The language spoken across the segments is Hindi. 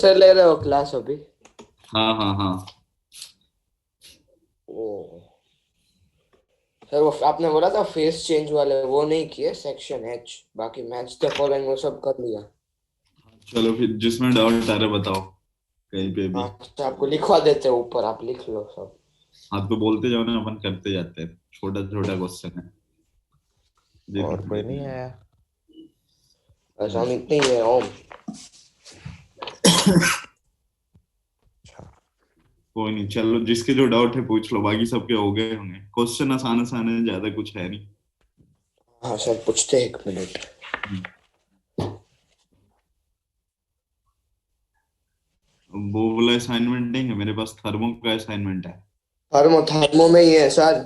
सर ले रहे हो क्लास अभी? हाँ हाँ हाँ। ओ सर, वो आपने बोला था फेस चेंज वाले वो नहीं किए, सेक्शन एच, बाकी मैच द फॉलोइंग वो सब कर लिया। चलो फिर जिसमें डाउट आ रहा है बताओ कहीं पे भी। हाँ तो आपको लिखवा देते हैं ऊपर, आप लिख लो सब। हाँ तो बोलते जाओ ना, अपन करते जाते हैं, छोटा छोटा क्वेश्चन है और जितना कोई नहीं देखना आया? बस हम इतने ही है ओम। अच्छा, कोई नहीं, चलो जिसके जो डाउट है पूछ लो, बाकी सबके हो गए होंगे क्वेश्चन, आसान आसान है, ज्यादा कुछ है नहीं। हाँ सर पूछते हैं, 1 मिनट। वो वाला असाइनमेंट नहीं है मेरे पास, थर्मो का असाइनमेंट है। थर्मो थर्मो में ही है सर।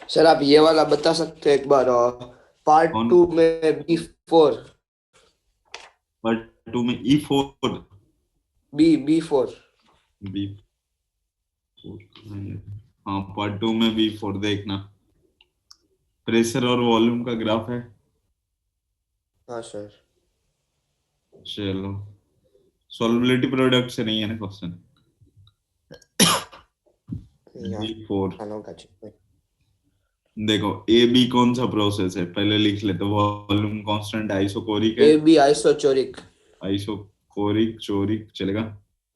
सर आप ये वाला बता सकते हैं एक बार, पार्ट कौन? 2 में B4। पार्ट 2 में E4। B4। बी हाँ, पार्ट 2 में B4 देखना, प्रेशर और वॉल्यूम का ग्राफ है। हाँ सर। चलो, सॉल्युबिलिटी प्रोडक्ट से नहीं है ना क्वेश्चन? यहाँ B4। खानों का चिप। देखो, ए बी कौन सा प्रोसेस है पहले लिख लेते, वॉल्यूम कांस्टेंट आइसोकोरिक है। AB आइसोचोरिक। आइसोकोरिक चोरिक चलेगा।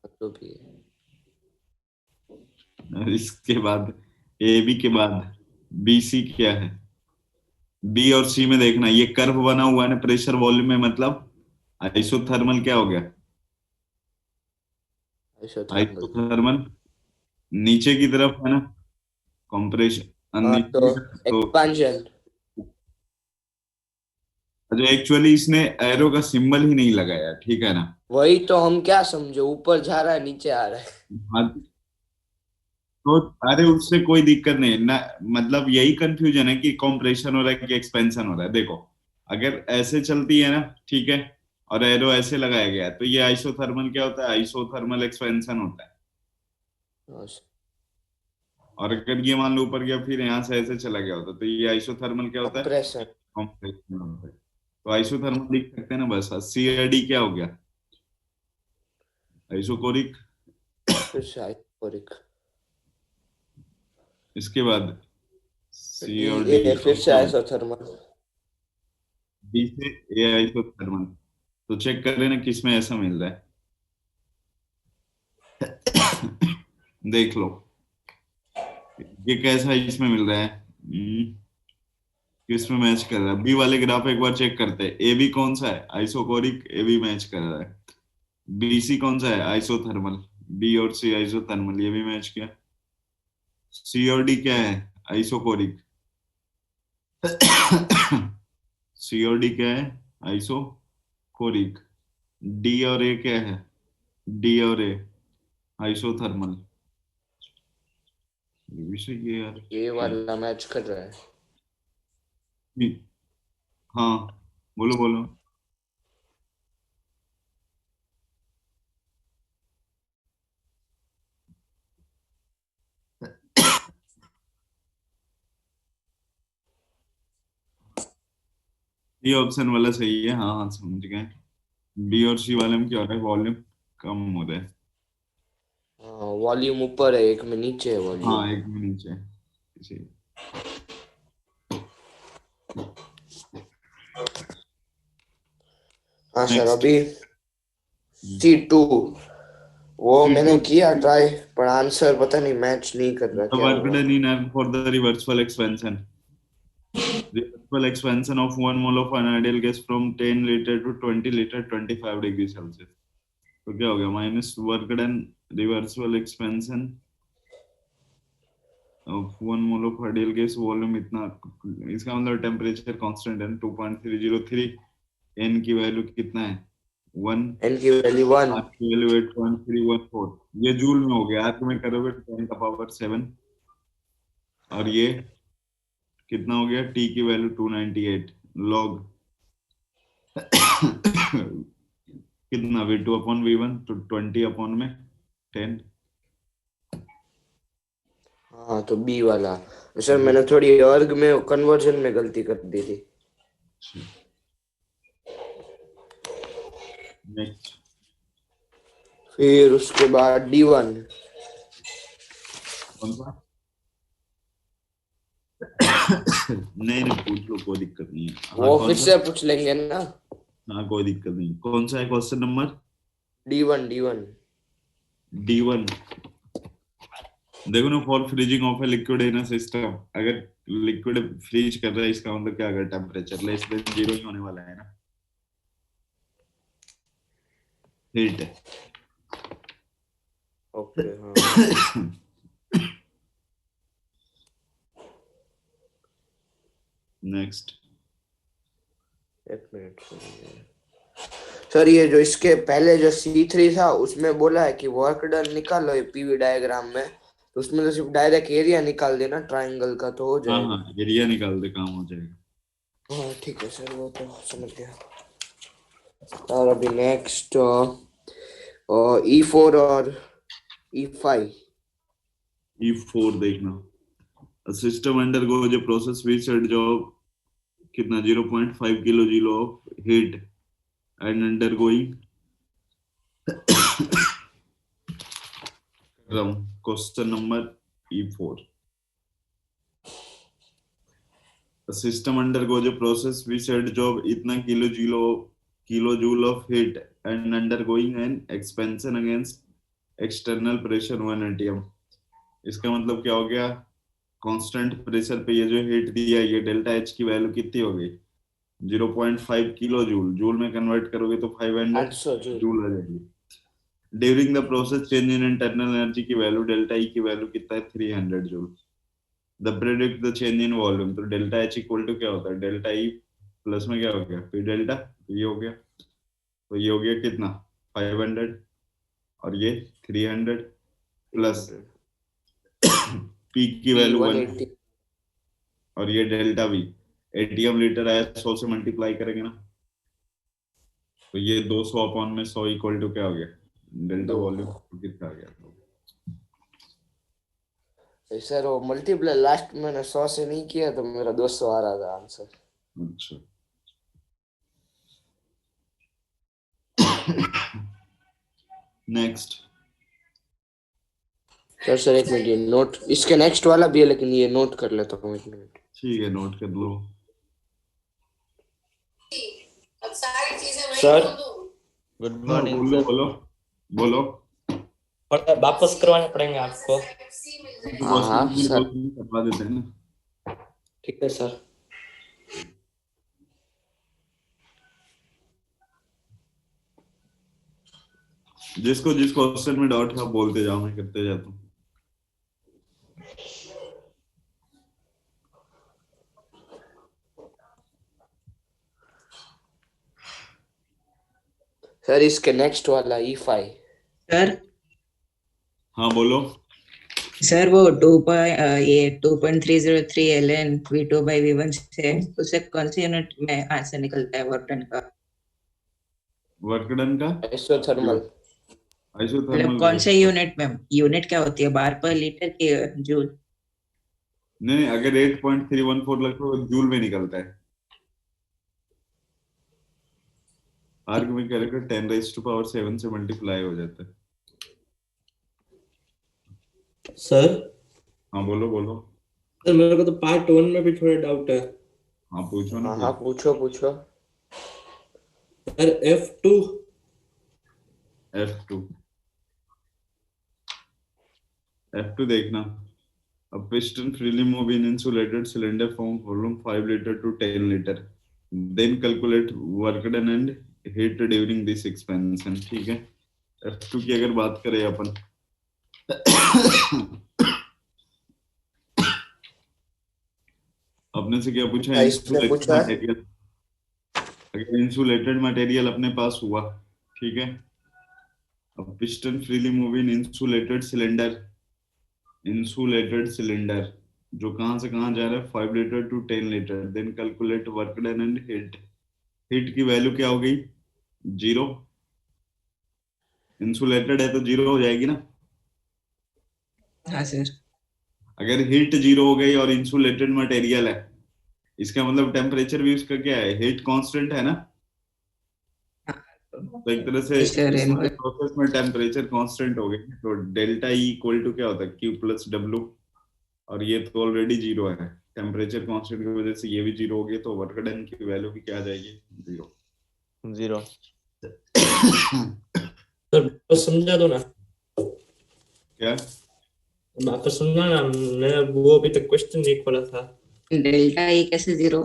तो भी है। और इसके बाद ए बी के बाद बी सी क्या है? बी और सी में देखना, ये कर्व बना हुआ है ना प्रेशर वॉल्यूम में, मतलब आइसोथर्मल क्या हो गया? आइसोथर्मल। आइसोथर्मल नीचे की तरफ है ना, कंप्रेशन हाँ नीचे तो की तरफ तो। एक्सपांशन। जो एक्चुअली इसने एरो का सिंबल ही नहीं लगाया, ठीक है ना? वही तो हम क्या समझे, ऊपर जा रहा है नीचे आ रहा है। हाँ, तो अरे उससे कोई दिक्कत नहीं ना, मतलब यही कंफ्यूजन है कि कॉम्प्रेशन हो रहा है कि एक्सपेंशन हो रहा है। देखो, अगर ऐसे चलती है ना, ठीक है, और एरो ऐसे लगाया गया है, तो ये आइसोथर्मल क्या होता है? आइसोथर्मल एक्सपेंशन होता है। हाँ, और अगर ये मान लो ऊपर गया फिर यहाँ से ऐसे चला गया होता, तो ये आइसोथर्मल क्या होता है? कंप्रेशन। कॉम्प्रेशन होता है। तो आइसोथर्मल लिख सकते हैं ना बस। सी डी क्या हो गया? आइसोकोरिक। फिर से आइसोकोरिक। इसके बाद सी डी और डी ए फिर अब से क्या होगा? आइसोथर्मल। बी से ए आइसोथर्मल। तो चेक कर लेना किस में ऐसा मिल रहा है। देख लो ये कैसा इसमें मिल रहा है। किस में मैच कर रहा है? बी वाले ग्राफ एक बार चेक करते हैं। ए बी कौन सा है? आइसोकोरिक, ए बी मैच कर रहा है। बी सी कौन सा है? आइसोथर्मल। बी और सी आइसोथर्मल, ये भी मैच किया। सी और डी क्या है? आइसोकोरिक। सी और डी क्या है? आइसोकोरिक। डी और ए क्या है? डी और ए आइसोथर्मल। ये भी सही है यार। ये वाला मैच कर रहा है। हाँ, बोलो बोलो। ये ऑप्शन वाला सही है, हाँ हाँ समझ गए। बी और सी वाले में क्या हो रहा है? वॉल्यूम कम हो रहा है। हाँ वॉल्यूम ऊपर है, एक में नीचे है वॉल्यूम। हाँ, एक में नीचे इसी। हाँ सर नेक्स्ट। अभी C2। वो सी मैंने टू। किया ट्राई, पर आंसर पता नहीं मैच नहीं कर रहा, द क्या वर्क हुआ। Done in air for the reversal expansion, reversible expansion of 1 mole of an ideal gas from 10 liter to 20 liter 25 degree Celsius. तो क्या हो गया? Minus work done, reversible expansion of 1 mole of ideal gas, volume इतना। इसका मतलब टेम्परेचर कांस्टेंट है 2.303। एन की वैल्यू कितना है? 1। एन की वैल्यू 1। आर की वैल्यू 8.314। ये जूल में हो गया, आर में करोगे 10 का पावर 7। और ये कितना हो गया? टी की वैल्यू 298 लॉग। कितना? V2/V1 तो 20/10। हाँ तो बी वाला। सर मैंने थोड़ी अर्ग में कन्वर्जन में गलती कर दी थी। नेक्स्ट। फिर उसके बाद D1। कौन सा? नहीं नहीं, पूछ लो, कोई दिक्कत नहीं है। हाँ, वो कौन फिर सा? से पूछ लेंगे ना। हाँ, कोई दिक्कत नहीं। कौन सा है क्वेश्चन नंबर? D1। D1। देखो ना, for freezing of a liquid in a system, अगर लिक्विड फ्रीज कर रहा है इसका मतलब क्या, अगर टेम्परेचर लेस देन जीरो ही होने वाला है ना, हीट है। ओके हाँ। नेक्स्ट। एक मिनट सुनिए। सर ये जो इसके पहले जो C3 था उसमें बोला है कि वर्क डन निकालो ये पीवी डायग्राम में, तो उसमें तो सिर्फ डायरेक्ट एरिया निकाल देना ट्राइंगल का तो हो हाँ जाएगा। हाँ, एरिया निकाल दे, काम हो जाएगा। हाँ ठीक है सर, वो तो समझ गया। और अभी नेक्स्ट E4 और E5। E4 देखना। System undergoes a process which set job कितना 0.5 kilo joule of heat and undergoing question number E4। System undergoes a process which set job इतना kilo joule of heat and undergoing an expansion against external pressure 1 atm। इसका मतलब क्या हो गया? कांस्टेंट प्रेशर पे ये जो हीट दिया है, ये डेल्टा एच की वैल्यू कितनी हो गई? 0.5 किलो जूल। जूल में कन्वर्ट करोगे तो 500 800 जूल। जूल आ जाएगी। During the process change in internal energy की वैल्यू, डेल्टा ई की वैल्यू कितना है? 300 joule. The predict the change in volume, तो डेल्टा एच इक्वल टू क्या होता है? डेल्टा ई प्लस में क्या हो गया? पी डेल्टा, ये हो गया। तो ये हो गया कितना? 500, और ये 300 प्लस 300 पी की P वैल्यू 1, 180। और ये डेल्टा वी एटीएम लीटर आया, 100 से मल्टीप्लाई करेंगे ना, तो ये 200 अपॉन में 100 इक्वल टू क्या हो गया? डेल्टा 2। वॉल्यूम कितना आ गया? सर वो मल्टीप्लाई लास्ट में मैंने 100 से नहीं किया तो मेरा 200 आ रहा था आंसर। अच्छा। नेक्स्ट। सर एक मिनट, ये नोट इसके नेक्स्ट वाला भी है लेकिन ये नोट कर लेता हूँ, एक मिनट। ठीक है, नोट कर लो। सर गुड हाँ, मॉर्निंग बोलो सर। बोलो बोलो। और वापस करवाने पड़ेंगे आपको। हाँ हाँ सर। करवा देते हैं ना। ठीक है सर। जिसको जिस क्वेश्चन में डाउट है आप बोलते जाओ, मैं करते जाता हूँ। सर इसके नेक्स्ट वाला E5। सर हाँ बोलो। सर वो ये 2.303 ln V2 by V1 से उससे कौन सी यूनिट में आंसर निकलता है वर्क डन का? वर्क डन का आइसोथर्मल। मतलब आइसोथर्मल कौन से यूनिट में? यूनिट क्या होती है, बार पर लीटर की जूल? नहीं, अगर 8.314 लगता है जूल में निकलता है। आर्ग में क्या रखा? 10⁻⁷ से मल्टीप्लाई हो जाता है। सर हाँ बोलो बोलो। सर मेरे को तो पार्ट 1 में भी थोड़ा डाउट है। हाँ पूछो ना हाँ फिर। हाँ पूछो पूछो। Sir F2 F2। F2 देखना। A piston freely move in insulated cylinder from volume 5 liter to 10 liter. Then calculate work done and heat during this expansion। ठीक है। F2 की अगर बात करें अपन, अपने से क्या पूछा है? इसमें इंसुलेटेड पूछा है मटेरियल। अगर इंसुलेटेड मटेरियल अपने पास हुआ, ठीक है, अब piston freely move in insulated cylinder जो कहां से कहां जा रहा है? 5 litre to 10 litre. Then calculate work done and heat. Heat की वैल्यू क्या हो गई? 0। इंसुलेटेड है तो 0 हो जाएगी ना। हाँ सर। अगर हीट 0 हो गई और इंसुलेटेड मटेरियल है, इसका मतलब टेम्परेचर भी उसका क्या है? हीट कांस्टेंट है ना। तो एक तरह से Pressure इस and प्रोसेस में टेम्परेचर कांस्टेंट हो गया, तो डेल्टा ई इक्वल टू क्या होता है, क्यू प्लस डब्ल्यू, और ये तो ऑलरेडी जीरो है, टेम्परेचर कांस्टेंट की वजह से ये भी जीरो हो गया, तो वर्क डन की वैल्यू भी क्या आ जाएगी, जीरो। जीरो। सर वापस समझा दो ना, क्या वापस समझाना, मैं वो अभी तक क्वेश्चन नहीं खोला था। डेल्टा ई कैसे जीरो?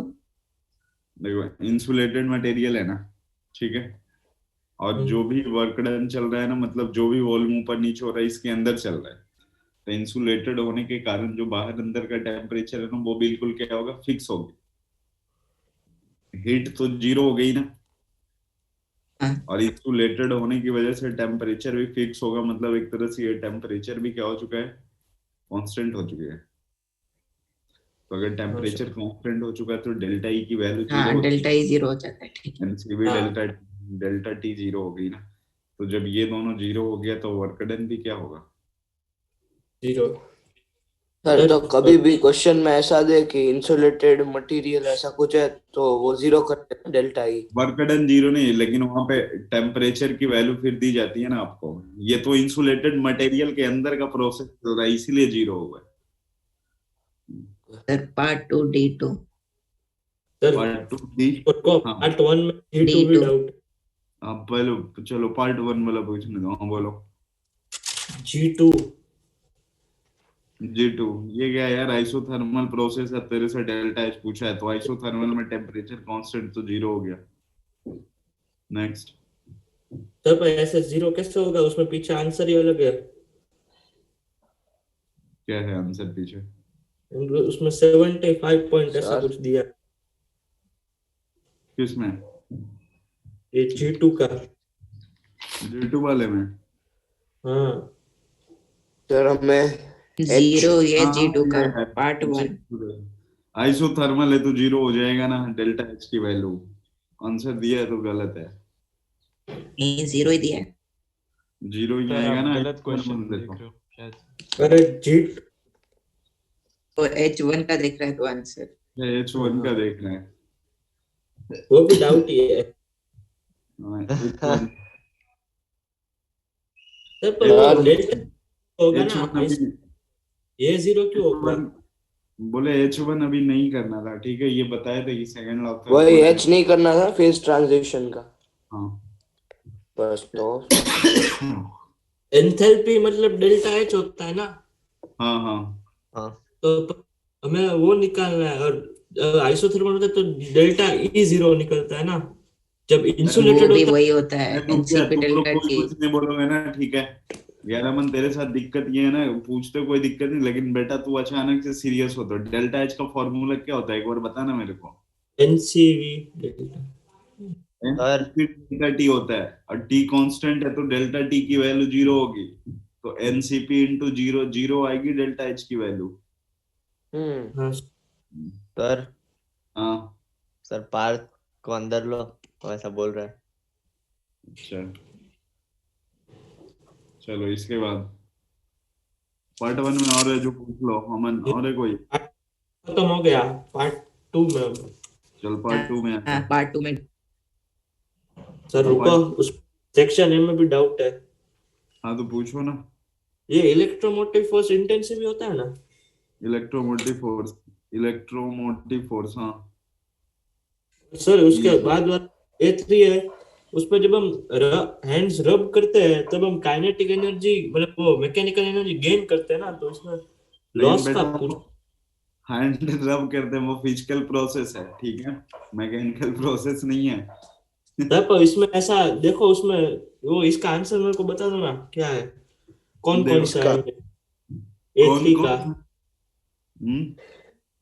देखो, इंसुलेटेड मटेरियल है ना, ठीक है, और जो भी वर्क डन चल रहा है ना, मतलब जो भी वॉल्यूम ऊपर नीचे हो रहा है इसके अंदर चल रहा है, तो इंसुलेटेड होने के कारण जो बाहर अंदर का टेम्परेचर है ना, वो बिल्कुल क्या होगा, फिक्स होगा। हीट तो जीरो हो गई ना, हाँ, और इंसुलेटेड होने की वजह से टेम्परेचर भी फिक्स होगा, मतलब एक तरह से ये टेम्परेचर भी क्या हो चुका है, कांस्टेंट हो चुके हैं। तो अगर टेम्परेचर कांस्टेंट हो चुका है तो डेल्टा ई की वैल्यू जीरो हाँ, हो डेल्टा ई जीरो हो जाता है, ठीक है। एनसी भी हाँ। डेल्टा डेल्टा टी जीरो हो गई ना, तो जब ये दोनों जीरो हो गया तो वर्क डन भी क्या होगा, जीरो। सर तो कभी भी क्वेश्चन में ऐसा दे कि इंसुलेटेड मटेरियल ऐसा कुछ है तो वो जीरो करते हैं delta E. Work done zero नहीं, लेकिन वहां पे टेम्परेचर की वैल्यू फिर दी जाती है ना आपको, ये तो इंसुलेटेड मटेरियल के अंदर का प्रोसेस चल रहा है इसीलिए जीरो हुआ है। Sir part 2 D2। Sir part two D, को हाँ पार्ट 1 में G2 भी D2 डाउट। आप पहले चलो पार्ट वन वाला पूछने दो, हाँ बोलो। G2 G2 ये क्या है यार, आइसोथर्मल प्रोसेस है, तेरे से डेल्टा एच पूछा है, तो आइसोथर्मल में टेम्परेचर कांस्टेंट तो जीरो हो गया। नेक्स्ट, सर पर ऐसे जीरो कैसे होगा, उसमें पीछे आंसर ही अलग है। क्या है आंसर पीछे, उसमें 75 पॉइंट ऐसा सर कुछ दिया, किसमें, ये G2 का। G2 वाले में, हाँ सर हमें जीरो ये हाँ G2 का ये है, पार्ट 1। आइसोथर्मल है तो जीरो हो जाएगा ना डेल्टा एच की वैल्यू, आंसर दिया है तो गलत है, नहीं, जीरो ही दिया है। जीरो ही सर आएगा आप ना गलत क्वेश्चन आइसोथर्मल देख देखो। रहे हो शायद। अरे जी तो H1 का देख रहा है तो आंसर। H1 का देख रहे हैं, वो भी डाउट ही है। हाँ, H1 सर पर वो यार डेल्टा होगा ना, H1 अभी, ये जीरो क्यों होगा? H1 बोले H1 अभी नहीं करना था, ठीक है, ये बताए थे कि सेकंड लॉ था वही बोले, एच नहीं करना था फेज ट्रांजिशन का, हाँ बस तो एंथैल्पी मतलब डेल्टा एच होता है ना, हाँ हाँ हाँ तो हमें वो निकालना है। और आइसोथर्मल होता है तो डेल्टा ई जीरो निकलता है ना, जब वो इंसुलेटेड भी होता वही होता है, अरे रुक जा, एनसीपी तुम लोग डेल्टा कोई टी। कुछ नहीं बोलोगे ना, ठीक है, यार अमन तेरे साथ दिक्कत ये है ना, पूछते कोई दिक्कत नहीं, लेकिन बेटा तू अचानक से सीरियस होता, डेल्टा एच का फॉर्मूला क्या होता है एक बार बताना मेरे को। NCV delta. Sir delta T होता है, और टी कांस्टेंट है तो डेल्टा टी की वैल्यू जीरो होगी, तो एनसीपी इंटू जीरो, जीरो आएगी डेल्टा एच की वैल्यू। हाँ सर हाँ सर पार्थ को अंदर लो, वो ऐसा बोल रहा है। अच्छा, चलो इसके बाद पार्ट वन में और है जो पूछ लो अमन, और है कोई, खत्म हो गया पार्ट 2 में अब। चल पार्ट टू में आते हाँ, हैं। पार्ट 2 में। सर रुको, उस सेक्शन ए में भी डाउट है। हाँ तो पूछो ना, ये इलेक्ट्रोमोटिव फोर्स इंटेंसिव भी होता है ना? इलेक्ट्रोमोटिव फोर्स, हाँ सर उसके ये बाद A3 है, उसमें जब हम हैंड्स रब करते हैं तब हम काइनेटिक एनर्जी मतलब वो मैकेनिकल एनर्जी गेन करते हैं ना, तो इसमें लेकिन लॉस का बेटा पूछ। हैंड रब करते हैं वो फिजिकल प्रोसेस है, ठीक है, मैकेनिकल प्रोसेस नहीं है। सर पर इसमें ऐसा देखो, उसमें वो इसका आंसर मेरे को बता दो ना क्या है, कौन कौन देखो सा इसका है कौन A3 कौन, का।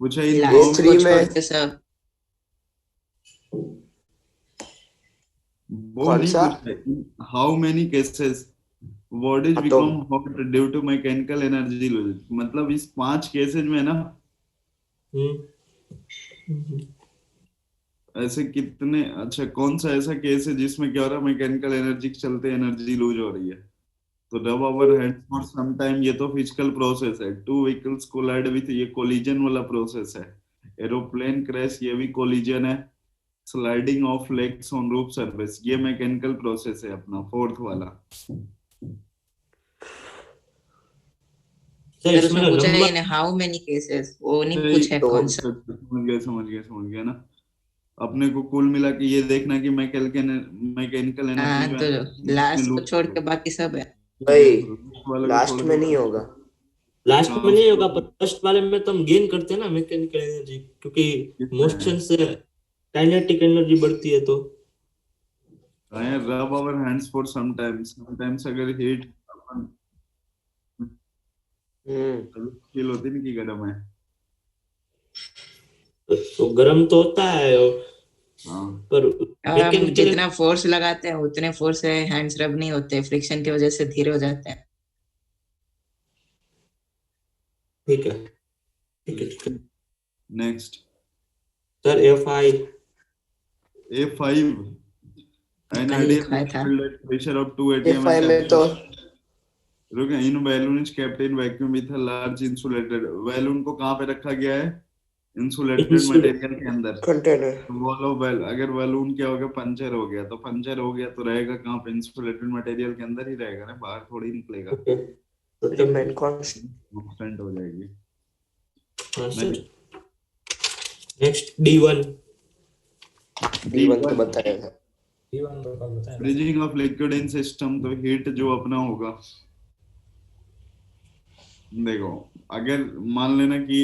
पूछा इन लास्ट A3 को में छोड़ के सब। वो कौन नहीं सा? पूछा, how many cases what is हाँ तो become hot due to mechanical energy loss, मतलब इस 5 केसेज में ना हम्म ऐसे कितने, अच्छा कौन सा ऐसा केस है जिसमें क्या हो रहा है, मैकेनिकल एनर्जी के चलते एनर्जी लूज हो रही है, तो rub our hands for some time, ये तो फिजिकल प्रोसेस है, टू व्हीकल्स कोलाइड विथ, ये कोलिजन वाला प्रोसेस है, एरोप्लेन क्रैश ये भी कोलिजन है, sliding of legs on roof surface, ये मैकेनिकल प्रोसेस है अपना फोर्थ वाला। सर सर इसमें उसमें पूछा है number in how many cases, वो नहीं नहीं, पूछा है तो कौन सा। समझ गया ना। अपने को कुल मिला के ये देखना कि मैकेनिकल एनर्जी हाँ जो तो है इसमें लास्ट को लूप छोड़ के बाकी सब है। भाई वाले को लास्ट छोड़ में के नहीं होगा। लास्ट में नहीं होगा, पर ट्रांसफर फर्स्ट वाले में तो हम गेन करते हैं ना मैकेनिकल एनर्जी, क्योंकि कितना है? मोशन से काइनेटिक एनर्जी बढ़ती है तो। Rub our hands for sometimes अगर हीट फील होती नहीं कि गर्म है। तो गर्म तो होता है, हाँ पर हम मैकेनिकल जितना फोर्स लगाते हैं उतने फोर्स से हैंड्स रब नहीं होते, फ्रिक्शन की वजह से धीरे हो जाते हैं। ठीक है ठीक है ठीक है। Next sir F5 A5 an कल ideal लिखा था। filled at pressure of 2 atm F5 and में तो रुक in balloon is kept in vacuum with a large insulated balloon को कहाँ पे रखा गया है? इंसुलेटेड मटेरियल के अंदर। कंटेनर बोलो अगर बैलून क्या हो गया, पंचर हो गया, तो पंचर हो गया तो रहेगा कहाँ पे? इंसुलेटेड मटेरियल के अंदर ही रहेगा ना, बाहर थोड़ी निकलेगा, ओके तो रिमेन कांस्टेंट। कांस्टेंट हो जाएगी। हाँ सर। नेक्स्ट D1 D1 तो बताया था। Freezing of liquid in system, तो हीट जो अपना होगा, देखो अगर मान लेना कि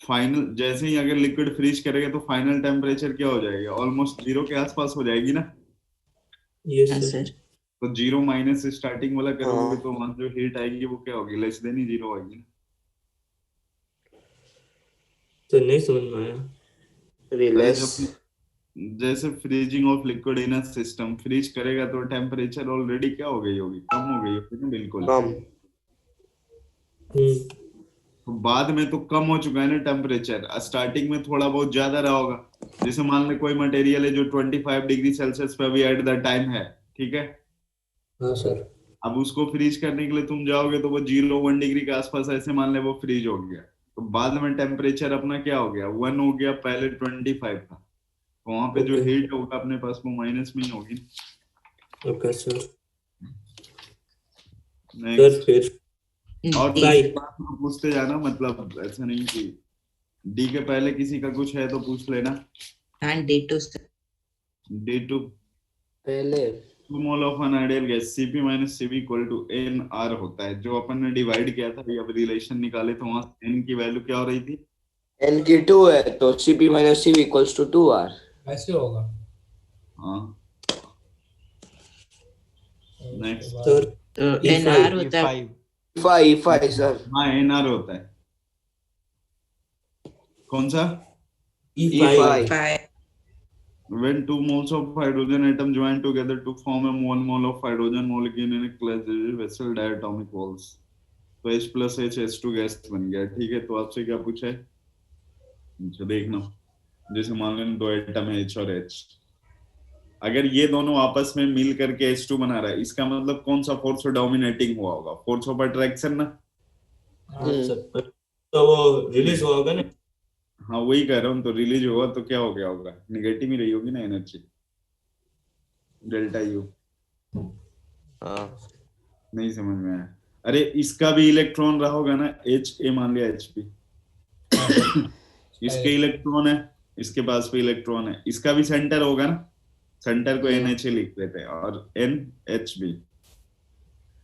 फाइनल जैसे ही अगर लिक्विड फ्रीज करेगा तो फाइनल टेम्परेचर क्या हो जाएगा? ऑलमोस्ट जीरो के आसपास हो जाएगी ना। यस हाँ सर। सर। तो जीरो माइनस स्टार्टिंग वाला करोगे हाँ। तो वहां जो हीट आएगी वो क्या होगी? लेस देन ही जीरो आएगी ना। तो नहीं समझ में आया। अरे रिलेस जैसे freezing of liquid in a system, freeze करेगा तो टेम्परेचर ऑलरेडी क्या हो गई होगी? कम हो गई होगी ना, बिल्कुल। कम। तो बाद में तो कम हो चुका है ना टेम्परेचर, स्टार्टिंग में थोड़ा बहुत ज्यादा रहा होगा। जैसे मान ले कोई मटेरियल है जो 25 डिग्री सेल्सियस पे अभी एट द टाइम है, ठीक है। हाँ सर। अब उसको फ्रीज करने के लिए तुम जाओगे तो वो 0 1 डिग्री के आसपास, ऐसे मान ले वो फ्रीज हो गया, तो बाद में टेम्परेचर अपना क्या हो गया? 1 हो गया, पहले 25 था, तो वहां पे जो Okay. हीट होगा अपने पास वो माइनस में ही होगी। Okay sir. नेक्स्ट फिर और डी। बाई पूछते जाना, मतलब ऐसा नहीं कि डी के पहले किसी का कुछ है तो पूछ लेना। हाँ D2 सर। D2 पहले 2 mole of an ideal gas Cp minus Cv equal to NR होता है। जो अपन ने डिवाइड किया था, अब रिलेशन निकाले तो वहां n की वैल्यू क्या हो रही थी? n की 2 है तो Cp minus Cv equals to 2R। ऐसे होगा। हाँ नेक्स्ट सर तो E5 NR होता है। E5 sir. हाँ NR होता है। कौन सा? E5 5 When 2 moles of hydrogen atom join together to form a 1 mole of hydrogen molecule in a closed vessel diatomic walls, तो H plus H H2 gas बन गया। ठीक है, तो आपसे क्या पूछा है? अच्छा देखना, जैसे मान लेना दो एटम है H और H, अगर ये दोनों आपस में मिल करके H2 बना रहा है, इसका मतलब कौन सा फोर्स डोमिनेटिंग हुआ होगा? फोर्स ऑफ अट्रैक्शन ना। हाँ सर। तो वो रिलीज हुआ होगा ना। हाँ वही कह रहा हूँ, तो रिलीज हुआ तो क्या हो गया होगा? निगेटिव ही रही होगी ना एनर्जी, डेल्टा यू। हाँ नहीं समझ में आया? अरे इसका भी इलेक्ट्रॉन रहा होगा ना, H A मान लिया HP, इसके इलेक्ट्रॉन है, इसके पास भी इलेक्ट्रॉन है, इसका भी सेंटर होगा ना, सेंटर को NHA लिख देते हैं, और NHB।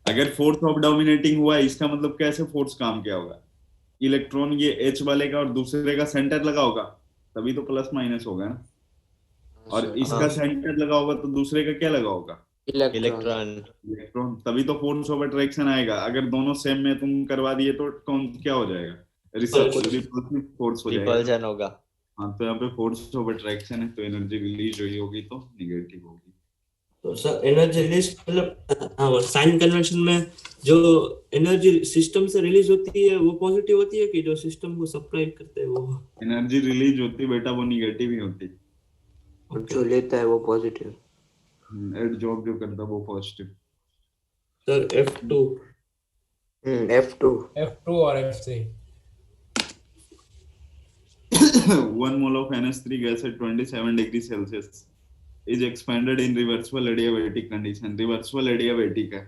अगर फोर्स ऑफ डोमिनेटिंग हुआ है, इसका मतलब कैसे फोर्स काम किया होगा? इलेक्ट्रॉन ये H वाले का और दूसरे का सेंटर लगा होगा, तभी तो प्लस माइनस होगा ना। और इसका हाँ। सेंटर लगा होगा तो दूसरे का क्या लगा होगा? इलेक्ट्रॉन। इलेक्ट्रॉन, तभी तो फोर्स ऑफ अट्रैक्शन आएगा। अगर दोनों सेम में तुम करवा दिए तो कौन क्या हो जाएगा? रिपल्सिव फोर्स हो जाएगा। रिपल्जन होगा। हाँ, तो यहाँ पे फोर्स ऑफ अट्रैक्शन है, तो एनर्जी रिलीज हुई होगी तो निगेटिव होगी। तो सर एनर्जी रिलीज मतलब हाँ, साइन कन्वेंशन में जो एनर्जी सिस्टम से रिलीज होती है वो पॉजिटिव होती है कि जो सिस्टम को सप्लाई करते हैं वो? एनर्जी रिलीज होती बेटा वो निगेटिव ही होती। जो लेता है वो पॉजिटिव, एड जॉब जो करता है वो positive. Sir F2 F2 F2 और F3 1 mole of NH3 gas at 27 degrees Celsius is expanded in reversible adiabatic condition. Reversible adiabatic है,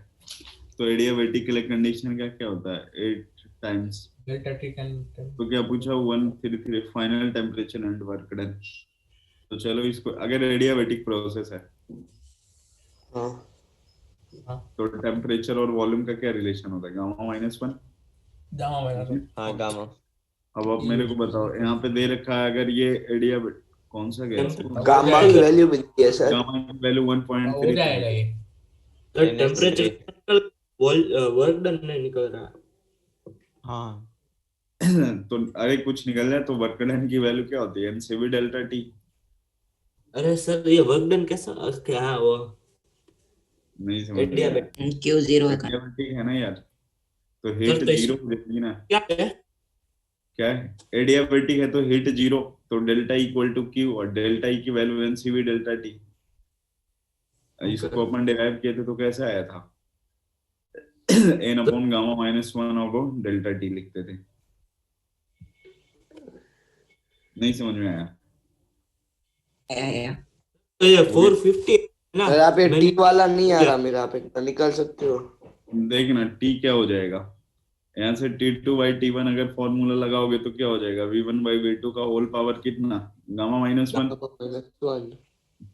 तो adiabatic के लिए condition का क्या होता है? 8 times डेल्टा टी कैन तो क्या पूछा? 133 final temperature and work done. तो चलो इसको, अगर एडियाबैटिक प्रोसेस है हाँ तो टेम्परेचर और वॉल्यूम का क्या रिलेशन होता है? गामा -1। गामा माइनस हाँ गामा। अब आप मेरे को बताओ, यहाँ पे दे रखा है अगर ये एडियाबैटिक कौन सा गैस है? गामा की वैल्यू भी दी है सर। गामा की वैल्यू हो 1.3 जाएगा ये। सर टेम्परेचर वर्क डन नहीं निकल रहा। हाँ तो अरे कुछ निकल जाए तो वर्क डन की वैल्यू क्या होती है? NCV delta T. अरे सर ये वर्क डन कैसा क्या है वो? नहीं समझ में आया। एडियाबैटिक Q0 का एडियाबैटिक है ना यार, तो हीट तो इस- जीरो हो जाएगी ना। क्या है? क्या है? एडियाबैटिक है तो हीट जीरो, तो डेल्टा इक्वल टू क्यू, और डेल्टा ई की वैल्यू एनसीवी डेल्टा टी। इसको अपन डिराइव किए थे तो कैसे आया था? n upon gamma -1 upon delta T लिखते थे। नहीं समझ में आया? आया। तो ये 450 ना। सर आप ये मैंने- टी वाला नहीं आ रहा मेरा, आप एक निकाल सकते हो? देखना टी क्या हो जाएगा। यहाँ से T2/T1 अगर फॉर्मूला लगाओगे तो क्या हो जाएगा? V1/V2 का होल पावर कितना? गामा -1।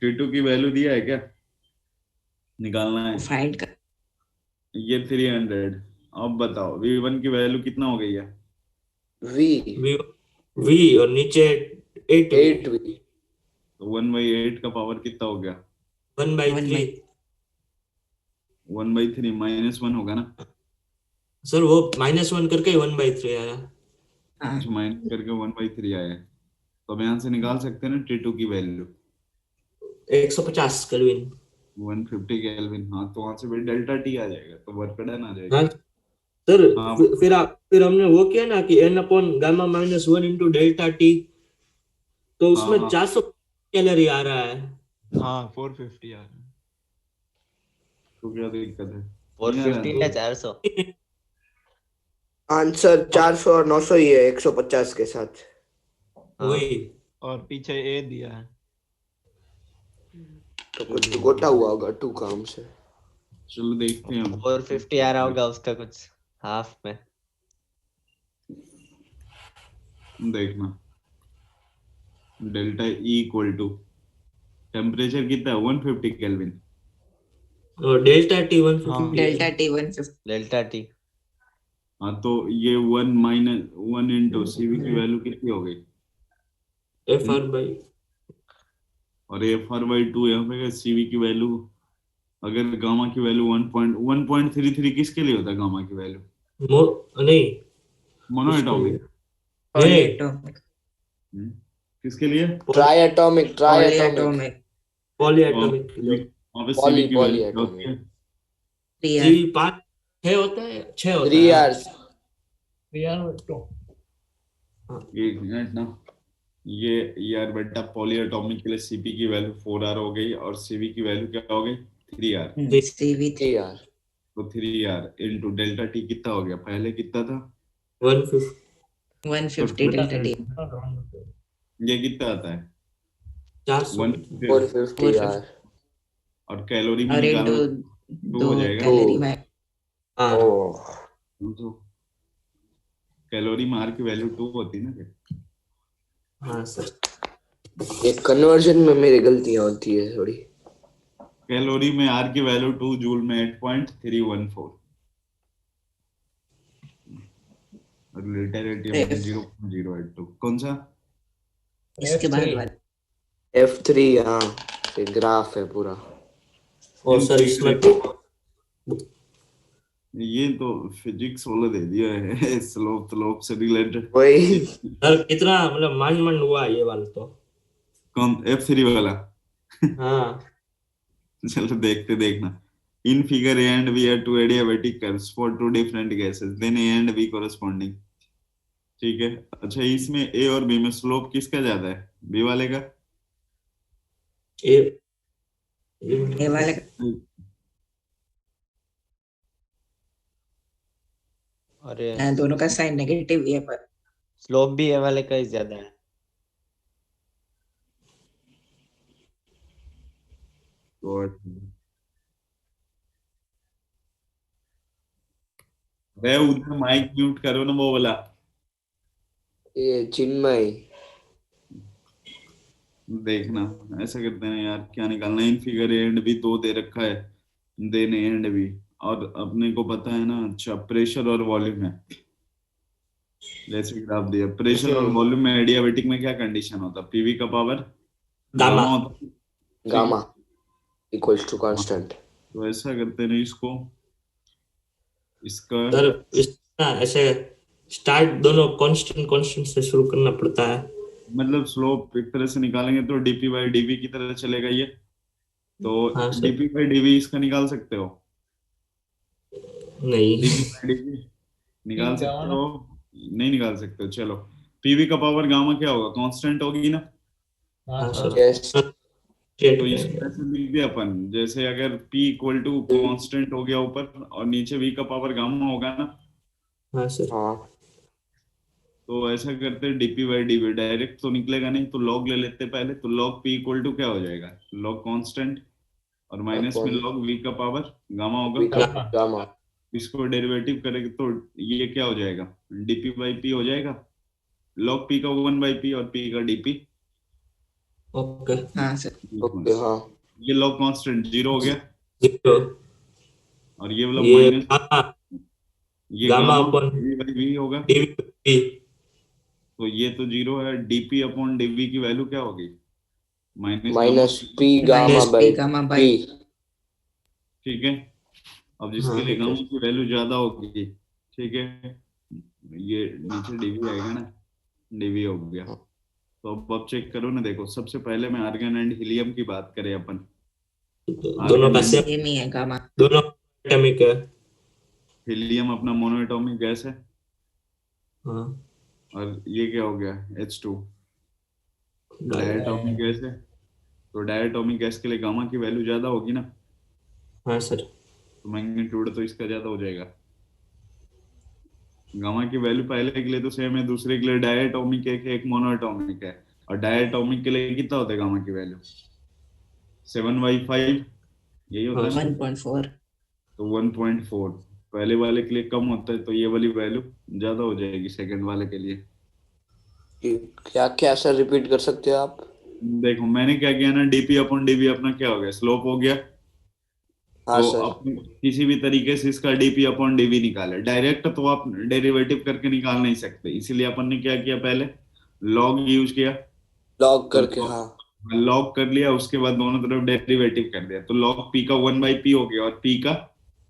T2 की वैल्यू दिया है क्या? निकालना है। फाइंड कर। ये 300। अब बताओ V1 की वैल्यू कितना हो गई है? वी V और नीचे 8 वी तो 1/8 का पावर कितना हो गया? 1/3। 1/3 -1 होगा ना? सर वो -1 करके 1/3 आया। हाँ माइनस करके 1/3 आया है। तो अब यहाँ से निकाल सकते हैं ना T2 की वैल्यू 150 केल्विन। 150 केल्विन। हाँ तो वहां से भी डेल्टा टी आ जाएगा, तो वर्क डन आ जाएगा। हाँ सर हाँ। फिर हमने वो किया ना कि n upon gamma -1 into delta T, तो उसमें हाँ। 400 कैलोरी आ रहा है। हाँ 450 आ रहा है। तो क्या दिक्कत है? 450 या 400? आंसर 400 और 900 ही है 150 के साथ। वही और पीछे ए दिया है। तो कुछ गोटा हुआ होगा टू काम से। चलो देखते हैं हम। 450 आ रहा होगा उसका कुछ हाफ में। देखना delta E equal to temperature कितना है? 150 केल्विन। और डेल्टा टी हाँ। 150 डेल्टा टी 150। Delta T. हाँ तो ये 1 इंटू सीवी की वैल्यू कितनी हो गई? FR बाई और FR/2 यहाँ पे सीवी की वैल्यू, अगर गामा की वैल्यू 1.33 किसके लिए होता है? गामा की वैल्यू नहीं मोनोएटॉमिक। पॉलीएटॉमिक। किसके लिए? Triatomic polyatomic. पॉलीएटॉमिक वहाँ पे सीवी की वैल्यू क्या होती है? 3R। जी 6 होता है 6 होता 3 है। आवर्स। एक मिनट ना, ये यार बेटा पॉलीएटॉमिक के लिए सीपी की वैल्यू 4R हो गई और सीवी की वैल्यू क्या हो गई? 3R। CV3 3 our. तो 3R इंटू डेल्टा टी कितना हो गया? पहले कितना था? 150 150 डेल्टा टी। ये कितना आता है? 400 450 यार। और कैलोरी में और निकालना इंटू 2 हो 2 जाएगा। कैलोरी में। हाँ तो कैलोरी में R की वैल्यू 2 होती है ना फिर। हाँ सर। ये कन्वर्जन में मेरी गलतियां होती है थोड़ी। कैलोरी में R की वैल्यू 2, जूल में 8.314 और लिटरेटिव में 0.082। कौन सा? इसके बाद F3 हाँ, ये ग्राफ है पूरा। और सर इसमें ये तो फिजिक्स वाला दे दिया है स्लोप से रिलेटेड। वही सर कितना मतलब मान हुआ ये वाला तो। कौन? F3 वाला? हाँ चलो देखना। In figure A and B are two adiabatic curves for two different gases. Then A and B corresponding. ठीक है। अच्छा इसमें A और B में स्लोप किसका ज्यादा है? B वाले का? ये वाले और दोनों का साइन नेगेटिव ही है पर स्लोप भी ए वाले का ही ज्यादा है। तो अरे उधर माइक म्यूट करो ना वो वाला। ये चिन्मय। देखना ऐसा करते हैं यार, क्या निकालना है। इन फिगर एंड भी दो दे रखा है, देने एंड भी, और अपने को पता है ना। अच्छा, प्रेशर और वॉल्यूम है, जैसे ग्राफ दिया। प्रेशर और वॉल्यूम में एडियाबेटिक में क्या कंडीशन होता? पीवी का पावर गामा। होता। Gamma equals to constant. तो ऐसा करते हैं इसको, इसका सर ऐसे स्टार्ट दोनों कांस्टेंट कांस्टेंट से शुरू करना पड़ता है। मतलब स्लोप एक तरह से निकालेंगे तो डीपी बाई डीवी की तरह चलेगा ये। तो हाँ सर। डीपी बाई डीवी इसका निकाल सकते हो? नहीं। डीपी बाई डीवी निकाल ठीक है, सकते हो? नहीं निकाल सकते हो। चलो, पीवी का पावर गामा क्या होगा? कांस्टेंट होगी ना। हाँ हाँ सर। सर। यस। तो इसको ऐसे लिख दिया अपन, जैसे अगर P इक्वल टू कांस्टेंट हो गया ऊपर, और नीचे V का पावर गामा होगा ना। हाँ सर। हाँ तो ऐसा करते हैं डीपी बाई डीवी, डायरेक्ट तो निकलेगा नहीं, तो लॉग ले लेते हैं पहले। तो लॉग P इक्वल टू क्या हो जाएगा? लॉग कांस्टेंट और माइनस में अपन लॉग V का पावर गामा वी होगा। का गामा। इसको डेरिवेटिव करेंगे तो ये क्या हो जाएगा? डीपी बाई पी हो जाएगा। लॉग P का 1/P और P का डीपी। ओके। हाँ सर। ओके हाँ। ये लॉग कांस्टेंट 0 हो गया, जीरो। और ये वाला ये माइनस, ये gamma gamma upon V by V होगा। डीवी। तो ये तो 0 है। डीपी अपॉन डीवी की वैल्यू क्या होगी? Minus P gamma minus by P gamma P. By. ठीक है। अब जिसके हाँ लिए ठीक है। गामा की वैल्यू ज्यादा होगी, ठीक है, ये नीचे डीवी आएगा ना, डीवी हो गया। तो अब चेक करो ना, देखो सबसे पहले मैं आर्गन एंड हीलियम की बात करें अपन। दोनों का सेम, सेम ही है गामा। दोनों एटॉमिक है। हीलियम अपना मोनोएटॉमिक गैस है, हाँ। और ये क्या हो गया? H2 डायटोमिक गैस है। तो डायटोमिक गैस के लिए गामा की वैल्यू ज्यादा होगी ना, हाँ सर। तो मैग्नीट्यूड तो इसका ज्यादा हो जाएगा। गामा की वैल्यू पहले के लिए तो सेम है, दूसरे के लिए डायटोमिक है, एक मोनोएटॉमिक है। और डायटोमिक के लिए कितना होता है गामा की वैल्यू? 7/5 यही होता है ना। 1.4। तो 1.4 पहले वाले के लिए कम होता है, तो ये वाली वैल्यू ज्यादा हो जाएगी सेकंड वाले के लिए। क्या क्या सर रिपीट कर सकते हो आप? देखो मैंने क्या किया ना, डीपी अपॉन डीवी अपना क्या हो गया? स्लोप हो गया। हाँ तो सर। अपन किसी भी तरीके से इसका डीपी अपॉन डीवी निकाले, डायरेक्ट तो आप डेरिवेटिव करके निकाल नहीं सकते, इसीलिए अपन ने क्या किया, पहले लॉग यूज किया। लॉग तो करके हाँ। लॉग कर लिया, उसके बाद दोनों तरफ डेरिवेटिव कर दिया, तो लॉग पी का 1/P हो गया और पी का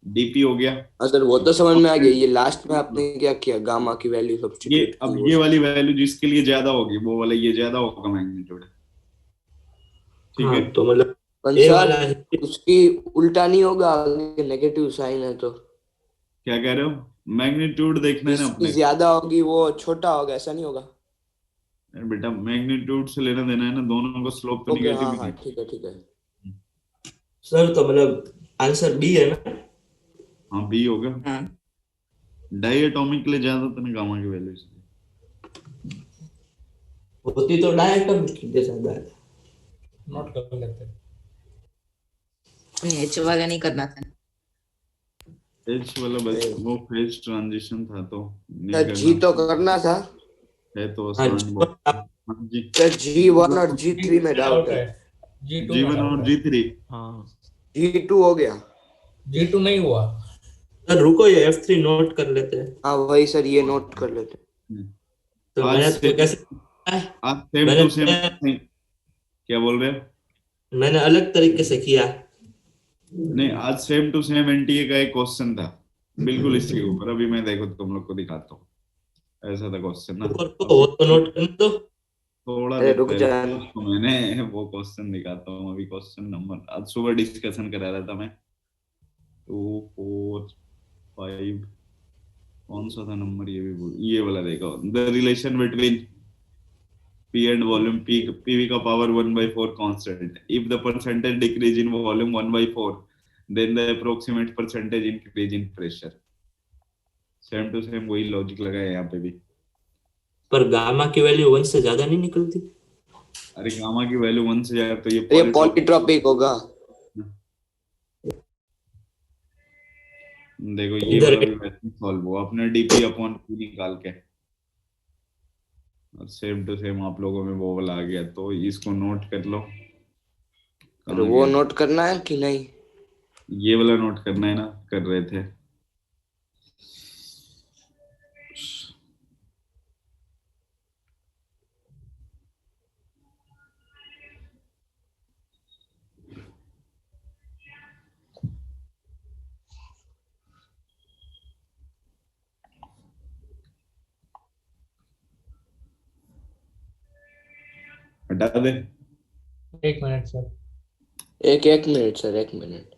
डीपी हो गया। हाँ सर वो तो समझ में आ गया। ये लास्ट में आपने क्या किया? गामा की वैल्यू ये सब्स्टिट्यूट अब की। ये वाली वैल्यू जिसके लिए ज्यादा होगी वो वाला ये ज्यादा होगा मैग्नीट्यूड। ठीक हाँ है। तो मतलब पर ए सर वाला है। उसकी उल्टा नहीं होगा? आगे नेगेटिव साइन है तो क्या कह रहे हो? मैग्नीट्यूड देखना है ना जिसकी अपने। ज्यादा होगी वो छोटा होगा, ऐसा नहीं होगा? अरे बेटा मैग्नीट्यूड से लेना देना है ना, दोनों को स्लोप तो ओके निगेटिव हाँ ही हाँ है। ठीक है ठीक है। सर तो मतलब आंसर बी है ना। हाँ बी होगा। हाँ डायटोमिक के लिए ज्यादा तो नहीं गामा की वैल्यू इसलिए। होती तो डायटोमिक जैसा बात। नोट कर लेते हैं। एच वाला नहीं करना था। एच वाला बस वो फेज ट्रांजिशन था तो नहीं सर जी करना। तो करना था। है तो हाँ आसान बहुत। हाँ जी। सर G1 और G3 में डाउट है। G2 में G1 और डाउट है। G3 हाँ G2 हो गया। G2 नहीं हुआ। सर रुको, ये F3 नोट कर लेते हैं। हाँ वही सर, ये नोट कर लेते हैं। तो आज मैंने से तो कैसे आज सेम मैंने टू सेम। क्या बोल रहे हो? मैंने अलग तरीके से किया। नहीं, आज सेम टू सेम एनटीए का एक क्वेश्चन था बिल्कुल इसके ऊपर। अभी मैं देखो तुम लोग को दिखाता हूँ। ऐसा था क्वेश्चन ना, रुको रुको, वो तो नोट करने दो। थोड़ा अरे देर रुक पहले जाना। तो मैंने वो क्वेश्चन दिखाता हूँ। अभी क्वेश्चन नंबर आज सुबह डिस्कशन करा रहा था मैं। 2 4 5 कौन सा था नंबर? ये भी ये वाला देखो, the relation between P and volume PV का power 1/4 constant. If the percentage decrease in volume 1/4, then the approximate percentage increase in pressure. Same to same वही लॉजिक लगाया यहाँ पे भी। पर गामा की वैल्यू 1 से ज्यादा नहीं निकलती। अरे गामा की वैल्यू 1 से ज्यादा तो ये ये पॉलीट्रॉपिक होगा। देखो ये इधर वाला भी वैसे सॉल्व हुआ अपने डीपी अपॉन पी निकाल के, और सेम टू सेम आप लोगों में वो वाला आ गया, तो इसको नोट कर लो। फिर कहाँ वो गया? नोट करना है कि नहीं? ये वाला नोट करना है ना, कर रहे थे। हटा दे। 1 मिनट सर। एक मिनट सर, एक मिनट।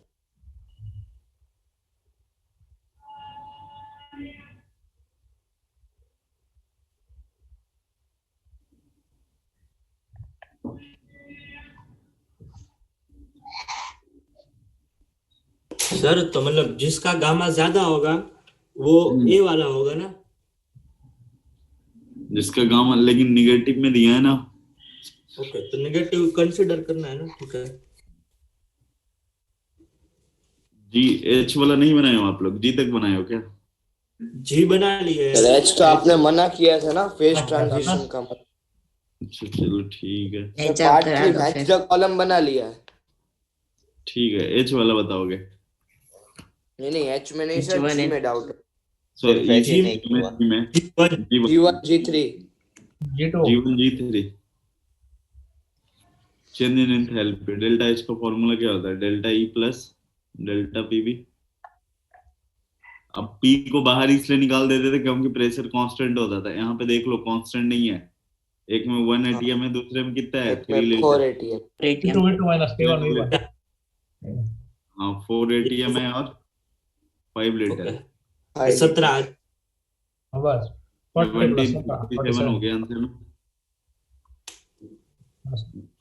सर तो मतलब जिसका गामा ज्यादा होगा वो ए वाला होगा ना? जिसका गामा लेकिन निगेटिव में दिया है ना। ओके, तो नेगेटिव कंसीडर करना है ना, ठीक है। जी एच वाला नहीं बनाए हो आप लोग? जी तक बनाए हो क्या? जी बना लिए सर एच तो आपने मना किया था ना, फेज हाँ, ट्रांजिशन का मतलब। अच्छा चलो ठीक है। सर एच आप पार्ट करा 3 दो मैच फिर। द कॉलम बना लिया है। ठीक है, एच वाला बताओगे? नहीं एच में नहीं H1 सर, जी है। में डाउट है। सर सिर्फ ऐसे इजी नहीं हुआ। में G1 G1 G3 G2 G1 G3 change in enthalpy. Delta H का फॉर्मूला क्या होता है? Delta E plus delta PV. अब पी को बाहर इसलिए निकाल देते थे क्योंकि प्रेशर कांस्टेंट होता था। यहाँ पे देख लो कांस्टेंट नहीं है, एक में 1 हाँ, एटीएम है, दूसरे में कितना है? एक 3 में 4 litre. ATM। V2 V2 minus T1 V1 हाँ 4 एटीएम है और 5 लीटर। ओके, हाई 17 हाँ, बस 40 plus 17 हो 47 गया आंसर में।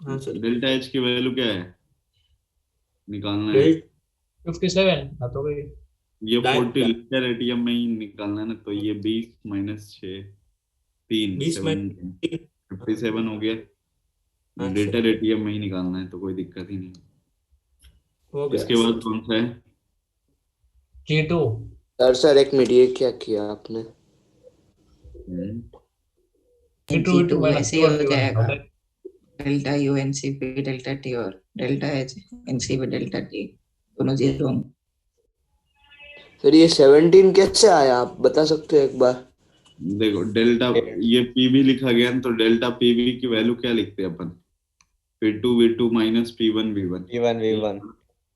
हाँ सर। डेल्टा एच की वैल्यू क्या है निकालना है? डेल्ट 57 हाँ तो गई। ये डाइ- 40 लीटर एटीएम में ही निकालना है ना, तो ये 20 माइनस 6 3 20 में 57 हो गया। अच्छा, लीटर एटीएम में ही निकालना है तो कोई दिक्कत ही नहीं। हो गया इसके बाद कौन सा है? G2 सर एक मिनट, ये क्या किया आपने? V2 G2 minus ऐसे ही हो T1 V1 जाएगा। होता है। Delta U NCP delta T और delta H NCP delta T दोनों जीरो होंगे। सर ये 17 कैसे आया, आप बता सकते हो एक बार? देखो डेल्टा, ये पीवी लिखा गया ना, तो डेल्टा पीवी की वैल्यू क्या लिखते हैं अपन? P2 V2 minus P1 V1। V1 V1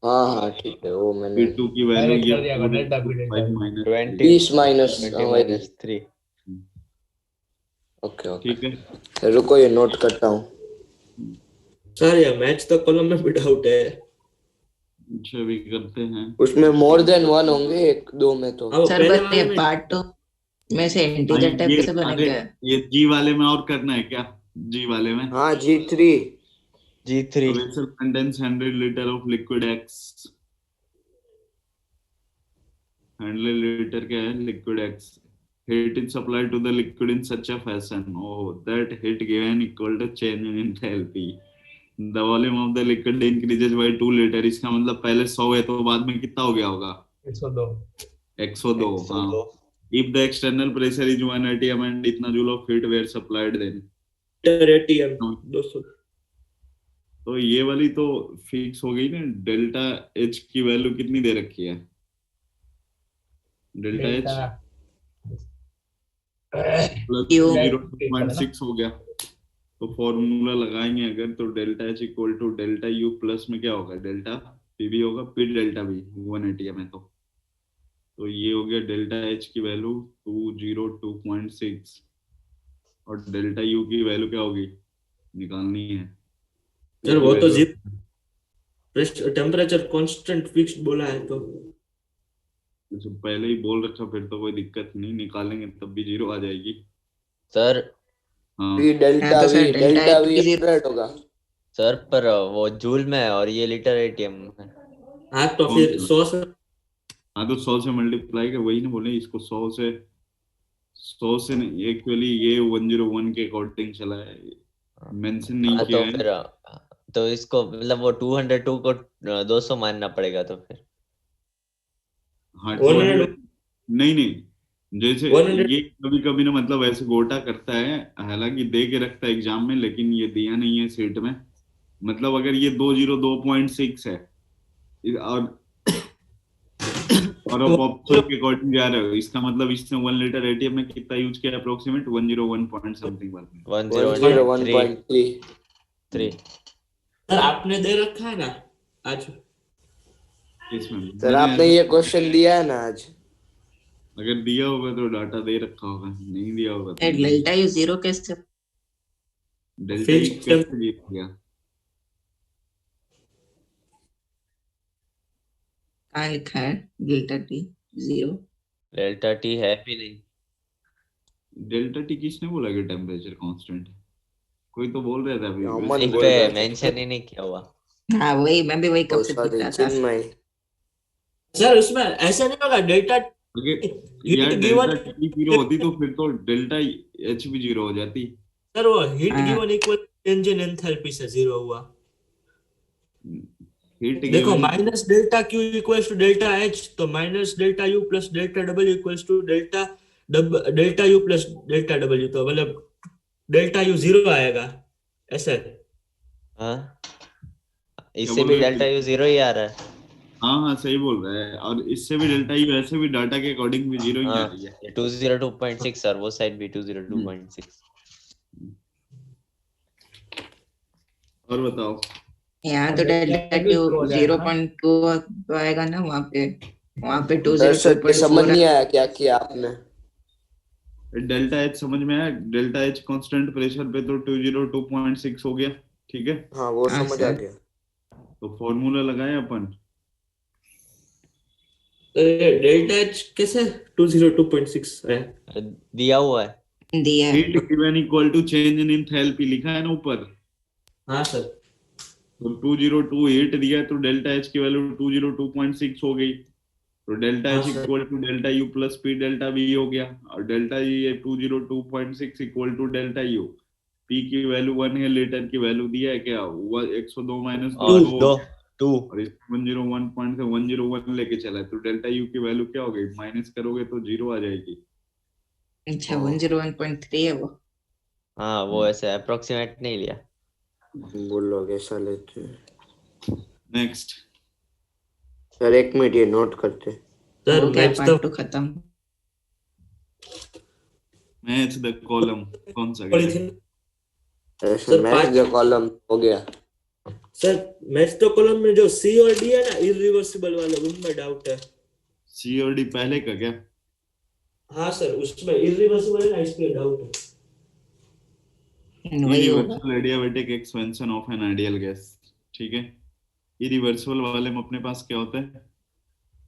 हाँ हाँ ठीक है, वो मैंने P2 की वैल्यू डायरेक्ट ये कर दिया 4 delta B delta 5 B. Minus 20 20 minus 20 minus 3। Okay okay. ठीक है। सर रुको, ये नोट करता हूँ। सर ये मैच तो कॉलम में भी डाउट है। अच्छा भी करते हैं। उसमें मोर देन 1 होंगे, एक दो में तो। हाँ, वो सर पहले बस वाले ये में पार्ट 2 में से इंटीजर टाइप ये कैसे अरे बनेगा? ये जी वाले में और करना है क्या? जी वाले में हाँ G3 G3 vessel contains 100 liter of liquid X। 100 liter क्या है? liquid X। Heat is supplied to the liquid in such a fashion, oh, that heat given equal to change in enthalpy। The volume of the liquid increases by 2 liter। इसका मतलब पहले 100 है तो बाद में कितना हो गया होगा? 102 102। हाँ। 102 If the external pressure is 1 atm and इतना joule of heat were supplied then। Litre ATM 200। तो ये वाली तो फिक्स हो गई ना। डेल्टा एच की वैल्यू कितनी दे रखी है? Delta H delta plus Q 0.6 हो गया। तो फॉर्मूला लगाएंगे अगर, तो delta H equal to delta U plus में क्या होगा? डेल्टा पीवी होगा, फिर डेल्टा वी 1 एटीएम है तो ये हो गया डेल्टा एच की वैल्यू 202.6 और डेल्टा यू की वैल्यू क्या होगी निकालनी है। सर वो तो टेम्परेचर कांस्टेंट फिक्स्ड बोला है तो जो पहले ही बोल रखा, फिर तो कोई दिक्कत नहीं, निकालेंगे तब भी जीरो आ जाएगी। सर। हाँ वी डेल्टा हाँ तो V sir delta delta H V भी जीरो। 100 होगा। सर पर वो जूल में है और ये लीटर एटीएम है। हाँ तो कौन फिर सा? 100 से हाँ तो 100 से मल्टीप्लाई कर, वही ना बोले इसको 100 से नहीं, एक्चुअली ये 101 के अकॉर्डिंग चला है, मेंशन नहीं हाँ किया तो है। फिर तो इसको मतलब वो 202 को 200 मानना पड़ेगा तो फिर। हाँ 100 नहीं नहीं, जैसे 100 ये कभी कभी ना मतलब ऐसे गोटा करता है, हालांकि दे के रखता है एग्जाम में, लेकिन ये दिया नहीं है सीट में। मतलब अगर ये 202.6 है और आप ऑप्शन के अकॉर्डिंग जा रहे हो, इसका मतलब इसने 1 लीटर एटीएम में कितना यूज किया approximate 101 point something work 101.3 101.3 sir आपने दे रखा है ना आज? इसमें सर मैंने आपने ये क्वेश्चन दिया है ना आज? अगर दिया होगा तो डाटा दे रखा होगा, नहीं दिया होगा तो नहीं। डेल्टा यू जीरो कैसे? डेल्टा ई Fixed कैसे जीत गया? कहाँ लिखा है delta T zero? Delta T है भी नहीं। डेल्टा टी किसने बोला कि टेम्परेचर कांस्टेंट है? कोई तो बोल रहा था अभी अमन वैसे। इस बोल पे रहा था। मेंशन ही नहीं किया हुआ। हाँ वही, मैं भी वही कब से सॉरी दिख रहा था। चिन्मय। सर उसमें ऐसा नहीं होगा डेल्टा अगर हीट यार गिवन, डेल्टा टी जीरो होती तो फिर तो डेल्टा एच भी जीरो हो जाती। सर वो हीट हाँ। Given equal change in enthalpy से जीरो हुआ। हीट देखो given minus delta Q equals to delta H, तो minus delta U plus delta W equals to delta U plus delta W, तो मतलब डेल्टा यू जीरो आएगा ऐसा है। हाँ, क्या इससे बोल भी रहे डेल्टा हो? यू जीरो ही आ रहा है। हाँ हाँ सही बोल रहा है, और इससे भी डेल्टा ई वैसे भी डाटा के अकॉर्डिंग भी जीरो ही आ हाँ, रही है। ये 202.6 और वो साइड भी 202.6। और बताओ। यहाँ तो डेल्टा क्यू 0.2 आएगा ना, वहाँ पे दर्शक ये समझ 202.4। नहीं आया क्या किया आपने? डेल्टा एच समझ में आया? डेल्टा एच कांस्टेंट प्रेशर पे तो 202.6 हो गया, ठीक है। हाँ वो हाँ समझ आ सर। गया। तो फॉर्मूला लगाए अपन। तो ये डेल्टा एच कैसे 202.6 है? दिया हुआ है। दिया है। Heat given equal to change in enthalpy लिखा है ना ऊपर। हाँ सर। तो 202 हीट दिया तो डेल्टा एच की वैल्यू 202.6 हो गई। तो डेल्टा हाँ H sir. Equal to delta U plus P delta V हो गया, और delta E 202.6 equal to delta U. P की वैल्यू 1 है, लीटर की वैल्यू दिया है क्या 102 माइनस और 2 दो 2 और इस 101 पॉइंट से 101 लेके चला है, तो डेल्टा यू की वैल्यू क्या हो गई, माइनस करोगे तो जीरो आ जाएगी। अच्छा 101.3 है वो। हाँ, वो ऐसे अप्रोक्सीमेट नहीं लिया। बोलो कैसा लेते हैं? नेक्स्ट। सर एक मिनट ये नोट करते हैं। सर हो गया मैच पार्ट तो 2 खत्म। मैच द कॉलम कौन सा पड़ी गया? थी सर मैच पांच। द कॉलम हो गया। सर मैच तो कॉलम में जो सी और डी है ना इरिवर्सिबल वाले, उनमें डाउट है। सी और डी पहले का क्या? हाँ सर उसमें इरिवर्सिबल है ना, इसलिए डाउट है। वही होगा। Irreversible adiabatic expansion of an ideal gas, ठीक है। इरिवर्सिबल वाले में अपने पास क्या होता है,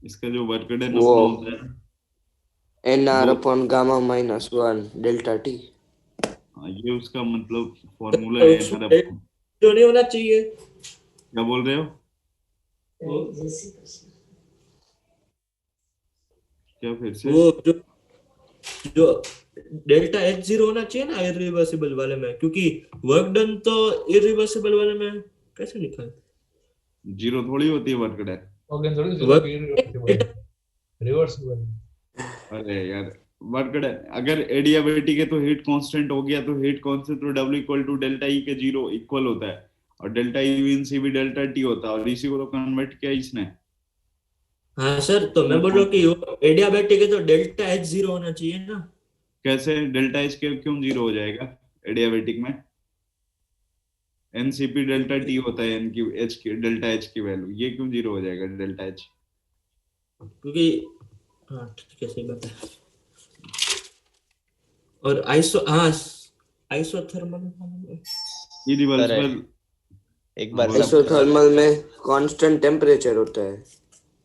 इसका जो वर्क डन वो अपना होता है NR वो, upon gamma minus 1 delta T. ये उसका मतलब फॉर्मूला है उसमें NR अपॉन। जो नहीं होना चाहिए क्या बोल रहे हो? क्या फिर से? वो जो डेल्टा एच जीरो होना चाहिए ना इरिवर्सिबल वाले में, क्योंकि वर्क डन तो इरिवर्सिबल वाले में कैसे लिखा है? जीरो थोड़ी होती है वर्क डन। Again, थोड़ी Work- रिवर्सिबल। अरे यार, वर्क डन अगर एडियाबैटिक है तो हीट कांस्टेंट हो गया, तो हीट कांस्टेंट तो W equal to delta E के जीरो इक्वल होता है, और डेल्टा ई इन सी भी डेल्टा टी होता है, और इसी को तो कन्वर्ट किया इसने। हाँ सर, तो मैं बोल रहा हूँ कि एडियाबैटिक है तो डेल्टा एच जीरो होना चाहिए ना। कैसे डेल्टा एच के क्यों जीरो हो जाएगा एडियाबैटिक में? एनसीपी डेल्टा टी होता है, एन की एच की डेल्टा एच की वैल्यू, ये क्यों जीरो हो जाएगा डेल्टा एच? क्योंकि हाँ ठीक है, सही बात है। और आइसोथर्मल इरिवर्सिबल एक बार बोलो। सब करवा आइसोथर्मल में कांस्टेंट टेम्परेचर होता है।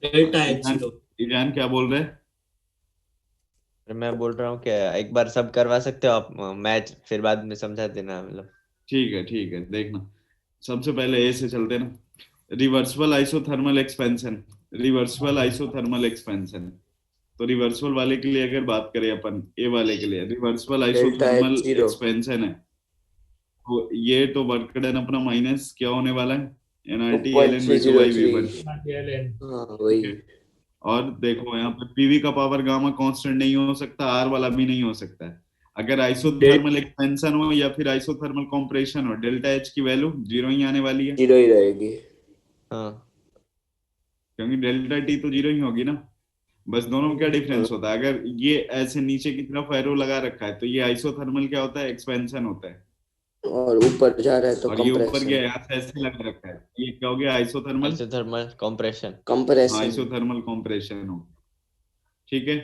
Delta H zero. ईजान क्या बोल रहे हैं? मैं बोल रहा हूँ कि एक बार सब करवा सकते हो आप मैच, फिर बाद में समझा देना मतलब। ठीक है देखना। सबसे पहले ए से चलते ना। Reversible isothermal expansion. Reversible isothermal expansion, तो रिवर्सिबल वाले के लिए अगर बात करें अपन, ए वाले के लिए reversible delta isothermal H zero. Expansion है, तो ये तो वर्क डन अपना माइनस क्या होने वाला है, NRT LN V2 by V1, 2.303। हाँ वही। और देखो यहाँ पे पीवी का पावर गामा कांस्टेंट नहीं हो सकता, आर वाला भी नहीं हो सकता है। अगर आइसोथर्मल एक्सपेंशन हो या फिर आइसोथर्मल कंप्रेशन हो, डेल्टा एच की वैल्यू 0 ही आने वाली है, 0 ही रहेगी। हाँ क्योंकि डेल्टा टी तो 0 ही होगी ना। बस दोनों में क्या डिफरेंस होता है, अगर ये ऐसे नीचे की तरफ एरो लगा रखा है तो ये आइसोथर्मल क्या होता है, एक्सपेंशन होता है, और ऊपर जा रहा है तो और ये ऊपर गया कंप्रेशन। यहाँ से ऐसे लगा रखा है, ये क्या हो गया, isothermal isothermal compression. Compression. Isothermal compression हो। ठीक है,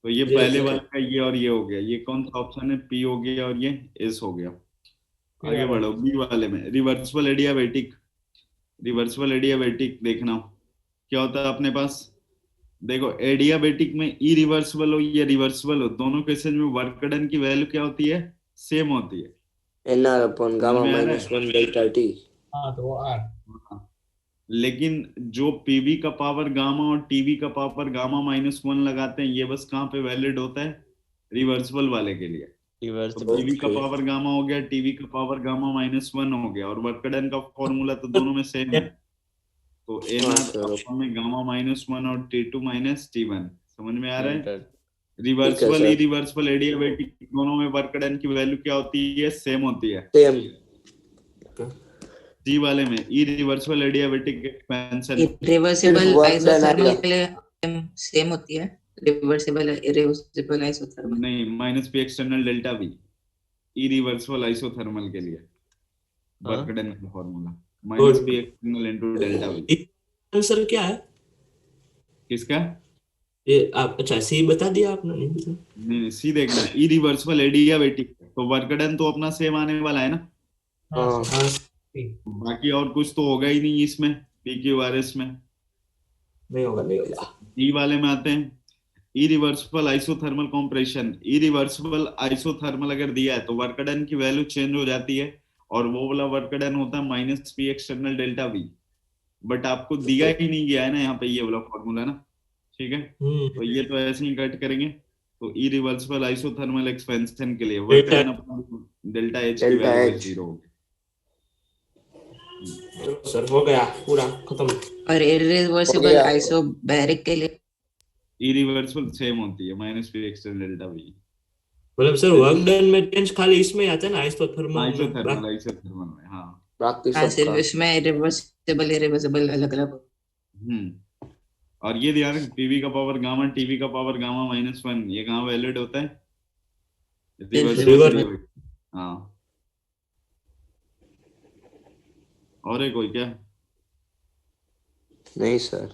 तो ये जी, पहले ठीक है। वाला का ये और ये हो गया, ये कौन सा ऑप्शन है, पी हो गया और ये एस हो गया। आगे वाला। बढ़ो, बी वाले में रिवर्सिबल एडियाबैटिक। रिवर्सिबल एडियाबैटिक देखना क्या होता है अपने पास। देखो एडियाबैटिक में इरिवर्सिबल हो या रिवर्सिबल हो, दोनों केसेस में वर्क डन की वैल्यू क्या होती है, सेम होती है। NR अपॉन गामा समझ में आ रहा है? -1 डेल्टा टी। हाँ तो वो आर। हाँ। लेकिन जो पीवी का पावर गामा और टीवी का पावर गामा -1 लगाते हैं, ये बस कहाँ पे वैलिड होता है, रिवर्सिबल वाले के लिए। तो रिवर्सिबल। पीवी का Okay. पावर गामा हो गया, टीवी का पावर गामा -1 हो गया, और वर्क डन का फॉर्मूला तो दोनों में सेम है। तो हाँ, NR sir. अपॉन में गामा -1 और T2 -T1। समझ में आ रहा है? ठीक रिवर्सिबल है, sir. इरिवर्सिबल एडियाबैटिक दोनों में वर्क डन की वैल्यू क्या होती है, सेम होती है। सेम। सी वाले में इरिवर्सिबल एडियाबैटिक एक्सपेंशन, इरिवर्सिबल सिर्फ work done आइसोथर्मल आएगा। के लिए सेम होती है, रिवर्सिबल इरिवर्सिबल आइसोथर्मल। नहीं -P external delta we, irreversible isothermal के लिए वर्क डन का formula -P external into delta we. Answer क्या है किसका? ये? आप अच्छा सी बता दिया आपने, नहीं बता? नहीं, सी देखना, इरिवर्सिबल एडियाबैटिक तो वर्क डन तो अपना सेम आने वाला है ना, हाँ हाँ। हाँ, बाकी और कुछ तो होगा ही नहीं इसमें, PQRS में। नहीं होगा, नहीं होगा। डी वाले में आते हैं, irreversible isothermal compression. Irreversible isothermal अगर दिया है तो वर्क डन की वैल्यू चेंज हो जाती है, और वो वाला वर्क डन होता है -P external delta we. But आपको दिया ही नहीं गया है ना यहाँ पे ये वाला फॉर्मूला ना, ठीक है। तो ये तो ऐसे ही कट करेंगे। तो इरिवर्सिबल आइसोथर्मल एक्सपेंशन के लिए work done upon delta H की डेल्टा वैल्यू H। 0 होगी। सर हो गया, पूरा खत्म। और इरिवर्सिबल गया। आइसोबैरिक के लिए इरिवर्सिबल सेम होती है -P एक्सटर्नल डेल्टा वी। मतलब सर वर्क डन में चेंज खाली इसमें ही आता है ना, आइसोथर्मल में? आइसोथर्मल आइसोथर्मल में, हाँ। बाकी हाँ सिर्फ सबका इसमें इरिवर्सिबल इरिवर्सिबल अलग अलग। और ये ध्यान रखें, पीवी का पावर गामा, टीवी का पावर गामा -1, ये कहाँ वैलिड होता है, रिवर्स। हाँ। और है कोई क्या? नहीं सर।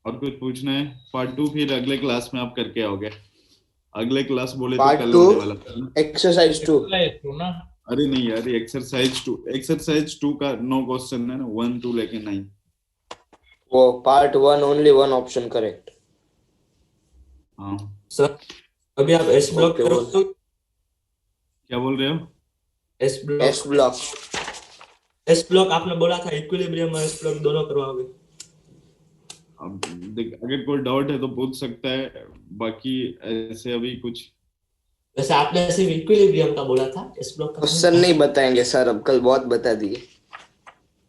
और कुछ पूछना है? पार्ट 2 फिर अगले क्लास में आप करके आओगे। अगले क्लास बोले तो Part कल 2 होने वाला था। एक्सरसाइज 2। ना अरे नहीं यार, एक्सरसाइज 2 का 9 क्वेश्चन है ना, 1 2 लेके 9। वो पार्ट 1 ओनली 1 ऑप्शन करेक्ट। हाँ, सर अभी आप एस ब्लॉक Okay, करो। क्या बोल रहे हो? S block, S block. S block आपने बोला था इक्विलिब्रियम और एस ब्लॉक दोनों करवाओगे। अब देख, अगर कोई डाउट है तो पूछ सकता है, बाकी ऐसे अभी कुछ। वैसे आपने सिर्फ इक्विलिब्रियम का बोला था, एस ब्लॉक का क्वेश्चन नहीं बताएंगे सर, अब कल बहुत बता दिए।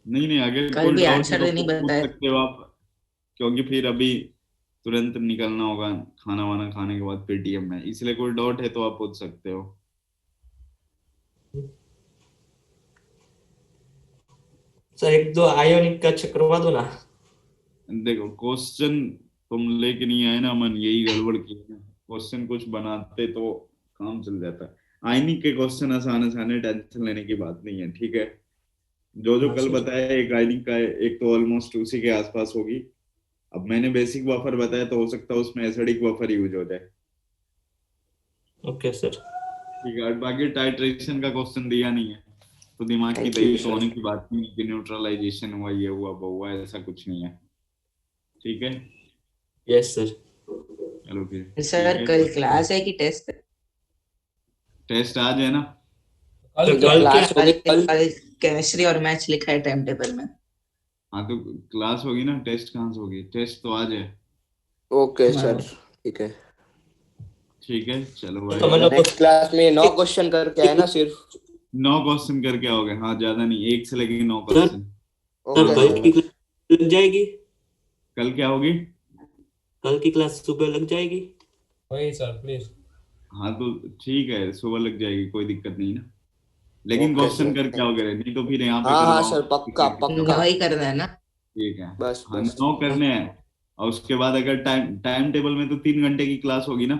नहीं, अगर कल कोई भी डाउट है आंसर तो नहीं पूछ बताया। सकते हो आप, क्योंकि फिर अभी तुरंत निकलना होगा खाना वाना खाने के बाद पेटीएम में, इसलिए कोई डाउट है तो आप पूछ सकते हो। सर एक दो आयोनिक का चेक करवा दो ना। देखो क्वेश्चन तुम लेके नहीं आए ना मन, यही गड़बड़ की है। क्वेश्चन कुछ बनाते तो काम चल जाता है। आयनिक के क्वेश्चन आसान आसान, टेंशन लेने की बात नहीं है, ठीक है। जो कल बताया, एक आयनिक का है, एक तो ऑलमोस्ट उसी के आसपास होगी। अब मैंने बेसिक बफर बताया तो हो सकता है उसमें एसिडिक बफर यूज हो जाए। Okay sir. ठीक है, बाकी टाइट्रेशन का क्वेश्चन दिया नहीं है, तो दिमाग की Thank दही you, तो sir. होने की बात नहीं कि न्यूट्रलाइजेशन हुआ, ये हुआ वो हुआ, ऐसा कुछ नहीं है। ठीक है, यस सर। चलो फिर सर कल क्लास है कि टेस्ट? टेस्ट आज है ना। तो तो कल क्लास क्या? होगी कल। कल केमिस्ट्री और मैथ्स लिखा है टाइम टेबल में। हाँ तो क्लास होगी ना, टेस्ट कहाँ से होगी, टेस्ट तो आज है। ओके सर, ठीक है। ठीक है, चलो तो भाई। मतलब नेक्स्ट क्लास में 9 क्वेश्चन करके आए ना सिर्फ। 9 क्वेश्चन करके आओगे, हाँ ज्यादा नहीं, 1 से लेके 9 क्वेश्चन। सर ओके कल की क्लास लग जाएगी? कल क्या होगी? कल की क्लास सुबह लग जाएगी? वही सर प्लीज। हाँ तो ठीक है, सुबह लग जाएगी, कोई दिक्कत नहीं ना, लेकिन ओके क्वेश्चन सर, करके आओगे, नहीं तो फिर यहाँ पे हाँ हाँ करवाओ। सर, पक्का पक्का। 9 ही करना है ना? ठीक है, बस हाँ बस 9 करने हैं। और उसके बाद अगर टाइम टाइम टेबल में तो 3 घंटे की क्लास होगी ना?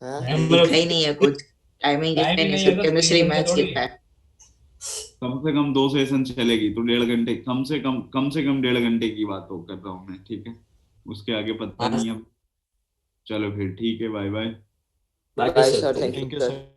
हाँ लिखा ही नहीं है कुछ, टाइमिंग लिखा टाइम ही ही नहीं, नहीं है सिर्फ तो 3 केमिस्ट्री घंटे मैथ्स थोड़ी। लिखा है। कम से कम 2 सेशन चलेगी तो 1.5 घंटे, कम से कम 1.5 घंटे की बात हो कर रहा हूँ मैं, ठीक है, उसके आगे पता हाँ नहीं अब। चलो फिर ठीक है, bye bye. Bye bye sir, sir, thank thank you. You thank you sir. Sir.